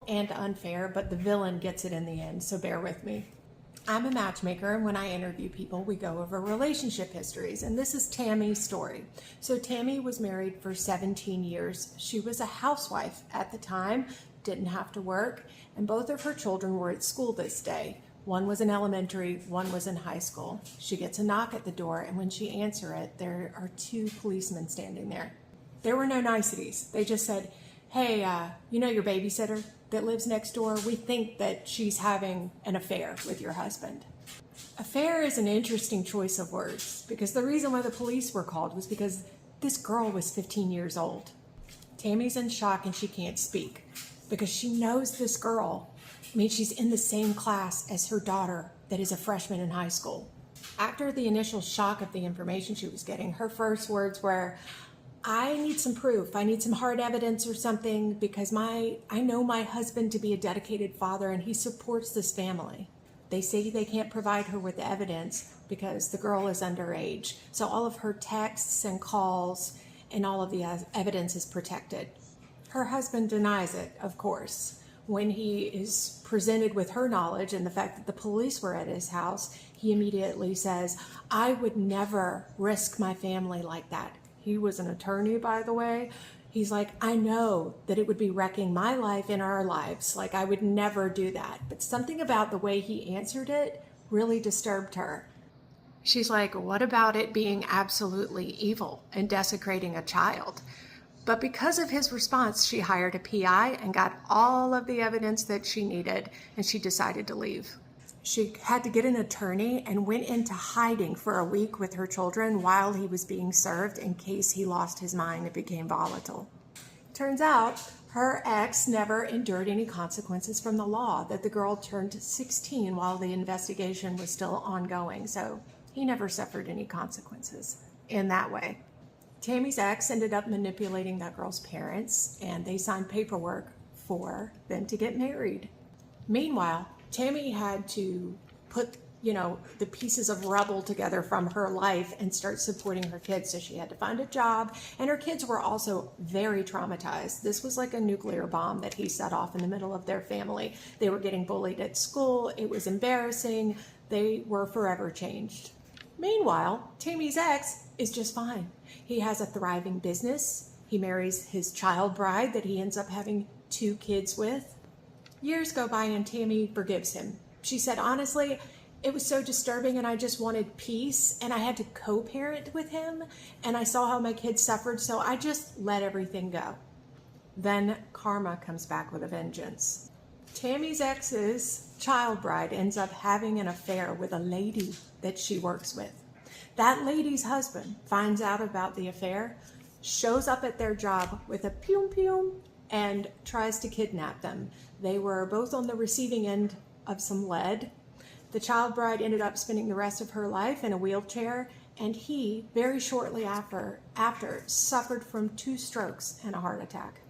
and unfair, but the villain gets it in the end, so bear with me. I'm a matchmaker, and when I interview people, we go over relationship histories, and this is Tammy's story. So Tammy was married for 17 years. She was a housewife at the time, didn't have to work, and both of her children were at school this day. One was in elementary, one was in high school. She gets a knock at the door, and when she answers it, there are two policemen standing there. There were no niceties. They just said, hey, you know your babysitter that lives next door? We think that she's having an affair with your husband. Affair is an interesting choice of words, because the reason why the police were called was because this girl was 15 years old. Tammy's in shock and she can't speak because she knows this girl. I mean, she's in the same class as her daughter that is a freshman in high school. After the initial shock of the information she was getting, her first words were, I need some proof. I need some hard evidence or something because I know my husband to be a dedicated father and he supports this family. They say they can't provide her with the evidence because the girl is underage. So all of her texts and calls and all of the evidence is protected. Her husband denies it, of course. When he is presented with her knowledge and the fact that the police were at his house, he immediately says, I would never risk my family like that. He was an attorney, by the way. He's like, I know that it would be wrecking my life and our lives. Like, I would never do that. But something about the way he answered it really disturbed her. She's like, what about it being absolutely evil and desecrating a child? But because of his response, she hired a PI and got all of the evidence that she needed, and she decided to leave. She had to get an attorney and went into hiding for a week with her children while he was being served in case he lost his mind and became volatile. Turns out her ex never endured any consequences from the law, that the girl turned 16 while the investigation was still ongoing, so he never suffered any consequences in that way. Tammy's ex ended up manipulating that girl's parents, and they signed paperwork for them to get married. Meanwhile, Tammy had to put, the pieces of rubble together from her life and start supporting her kids. So she had to find a job, and her kids were also very traumatized. This was like a nuclear bomb that he set off in the middle of their family. They were getting bullied at school. It was embarrassing. They were forever changed. Meanwhile, Tammy's ex is just fine. He has a thriving business. He marries his child bride that he ends up having 2 kids with. Years go by and Tammy forgives him. She said, honestly, it was so disturbing and I just wanted peace and I had to co-parent with him and I saw how my kids suffered, so I just let everything go. Then karma comes back with a vengeance. Tammy's ex's child bride ends up having an affair with a lady that she works with. That lady's husband finds out about the affair, shows up at their job with a pew-pew and tries to kidnap them. They were both on the receiving end of some lead. The child bride ended up spending the rest of her life in a wheelchair, and he, very shortly after, suffered from 2 strokes and a heart attack.